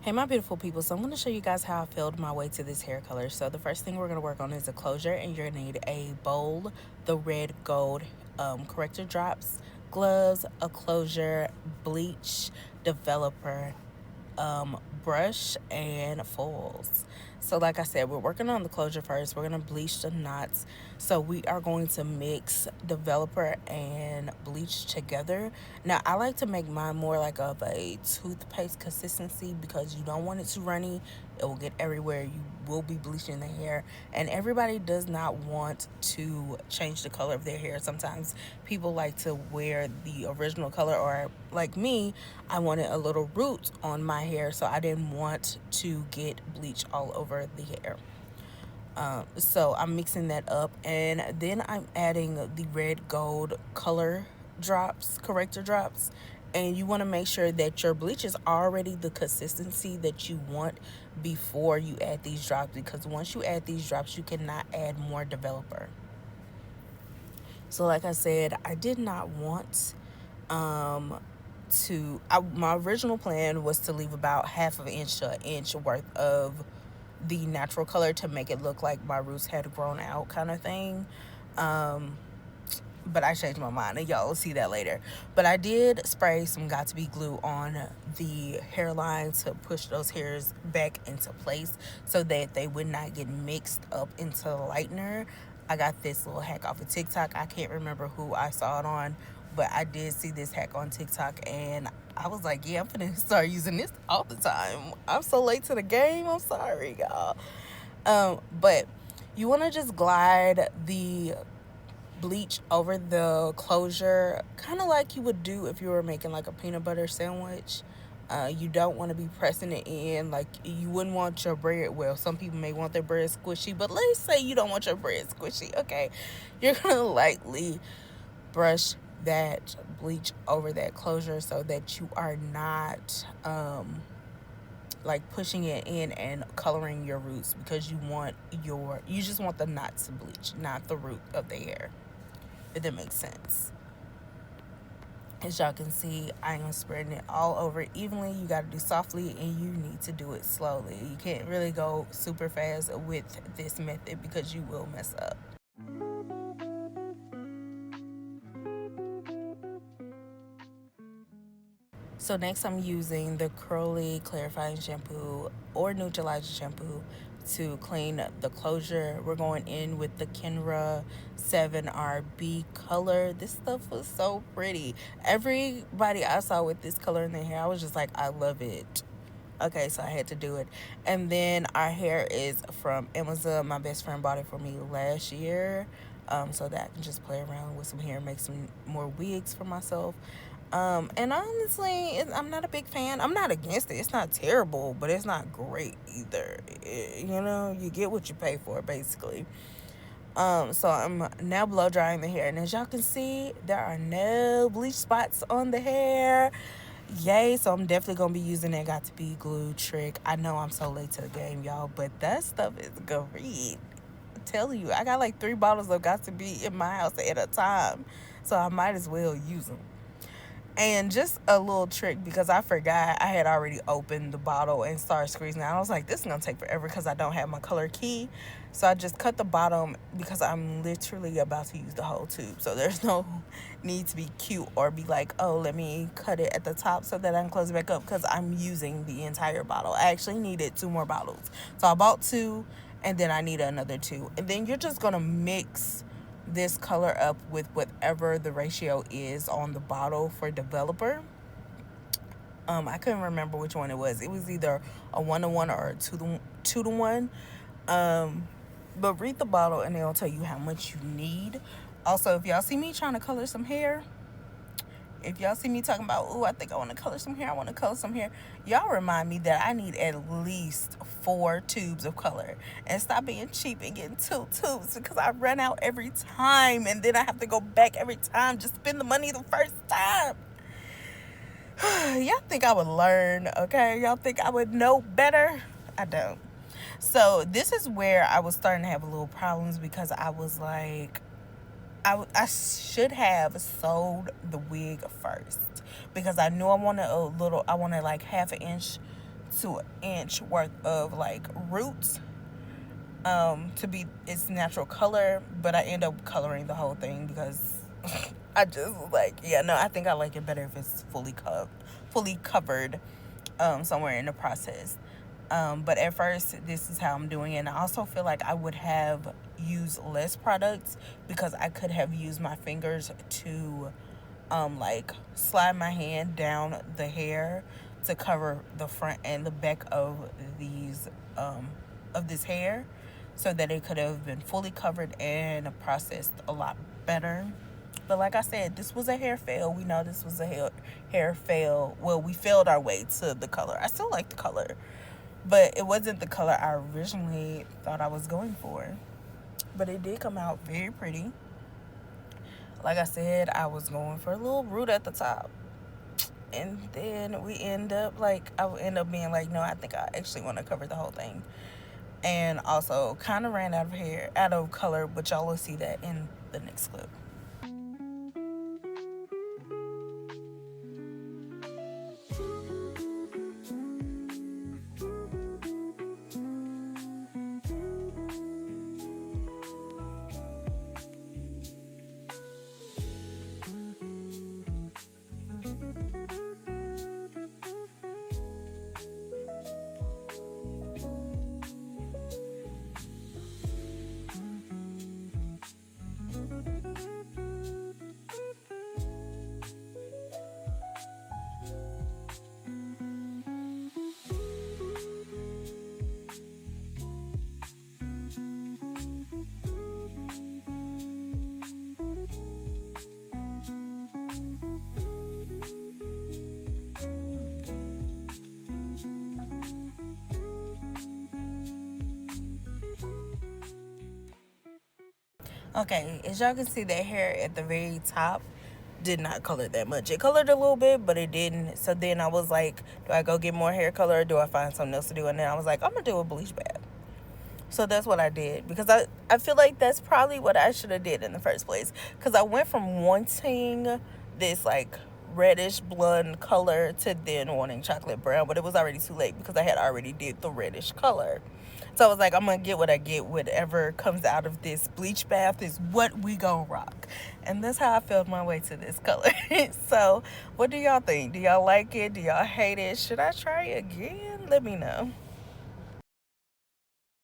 Hey my beautiful people, so I'm going to show you guys how I filled my way to this hair color. So the first thing we're going to work on is a closure, and you're going to need a bowl, the red gold corrector drops, gloves, a closure, bleach, developer, brush, and foils. So like I said, we're working on the closure first. We're going to bleach the knots. So we are going to mix developer and bleach together. Now I like to make mine more like of a toothpaste consistency because you don't want it too runny. It will get everywhere. You will be bleaching the hair, and everybody does not want to change the color of their hair. Sometimes people like to wear the original color, or like me, I wanted a little root on my hair, so I didn't want to get bleach all over the hair. So I'm mixing that up, and then I'm adding the red gold color drops, corrector drops. And you want to make sure that your bleach is already the consistency that you want before you add these drops, because once you add these drops, you cannot add more developer. So like I said, I did not want my original plan was to leave about half of an inch to an inch worth of the natural color to make it look like my roots had grown out, kind of thing. But I changed my mind, and y'all will see that later. But I did spray some got to be glue on the hairline to push those hairs back into place so that they would not get mixed up into the lightener. I got this little hack off of TikTok. I can't remember who I saw it on, but I did see this hack on TikTok, and I was like, yeah, I'm gonna start using this all the time. I'm so late to the game. I'm sorry, y'all. But you want to just glide the bleach over the closure, kind of like you would do if you were making like a peanut butter sandwich. You don't want to be pressing it in. Like, you wouldn't want your bread, well, some people may want their bread squishy, but let's say you don't want your bread squishy. Okay, you're gonna lightly brush that bleach over that closure so that you are not like pushing it in and coloring your roots, because you just want the knots to bleach, not the root of the hair, if that makes sense. As y'all can see, I am spreading it all over evenly. You got to do softly, and you need to do it slowly. You can't really go super fast with this method because you will mess up. So next I'm using the Curly Clarifying Shampoo or Neutralizer Shampoo to clean the closure. We're going in with the Kenra 7RB color. This stuff was so pretty. Everybody I saw with this color in their hair, I was just like, I love it. Okay, so I had to do it. And then our hair is from Amazon. My best friend bought it for me last year, so that I can just play around with some hair, make some more wigs for myself. And honestly, I'm not a big fan. I'm not against it. It's not terrible, but it's not great either. You get what you pay for, basically. So I'm now blow drying the hair, and as y'all can see, there are no bleach spots on the hair. Yay. So I'm definitely gonna be using that got to be glue trick. I know I'm so late to the game, y'all, but that stuff is great. I'm telling you, I got like 3 bottles of got to be in my house at a time, so I might as well use them. And just a little trick, because I forgot I had already opened the bottle and started squeezing it. I was like, this is going to take forever because I don't have my color key. So I just cut the bottom because I'm literally about to use the whole tube. So there's no need to be cute or be like, oh, let me cut it at the top so that I can close it back up, because I'm using the entire bottle. I actually needed 2 more bottles. So I bought 2, and then I need another 2. And then you're just going to mix this color up with whatever the ratio is on the bottle for developer. I couldn't remember which one it was. It was either a 1-to-1 or a 2-to-1. But read the bottle and they'll tell you how much you need. Also, if y'all see me trying to color some hair, if y'all see me talking about, oh, I think I want to color some hair, y'all remind me that I need at least 4 tubes of color. And stop being cheap and getting 2 tubes, because I run out every time, and then I have to go back every time, just spend the money the first time. Y'all think I would learn, okay? Y'all think I would know better? I don't. So this is where I was starting to have a little problems, because I was like, I should have sold the wig first, because I knew I wanted like half an inch to an inch worth of like roots to be its natural color, but I end up coloring the whole thing because I just was like, yeah, no, I think I like it better if it's fully covered somewhere in the process. But at first, this is how I'm doing it. And I also feel like I would have used less products because I could have used my fingers to like slide my hand down the hair to cover the front and the back of this hair, so that it could have been fully covered and processed a lot better. But like I said, this was a hair fail. We know this was a hair fail. Well, we failed our way to the color. I still like the color, but it wasn't the color I originally thought I was going for. But it did come out very pretty. Like I said, I was going for a little root at the top. And then I would end up being like, no, I think I actually want to cover the whole thing. And also kind of ran out of color, but y'all will see that in the next clip. Okay, as y'all can see, that hair at the very top did not color that much. It colored a little bit, but it didn't. So then I was like, do I go get more hair color or do I find something else to do? And then I was like, I'm going to do a bleach bath. So that's what I did, because I feel like that's probably what I should have did in the first place, because I went from wanting this like reddish blonde color to then wanting chocolate brown, but it was already too late because I had already did the reddish color. So I was like, I'm gonna get what I get. Whatever comes out of this bleach bath is what we gonna rock. And that's how I felt my way to this color. So what do y'all think? Do y'all like it? Do y'all hate it? Should I try it again? Let me know.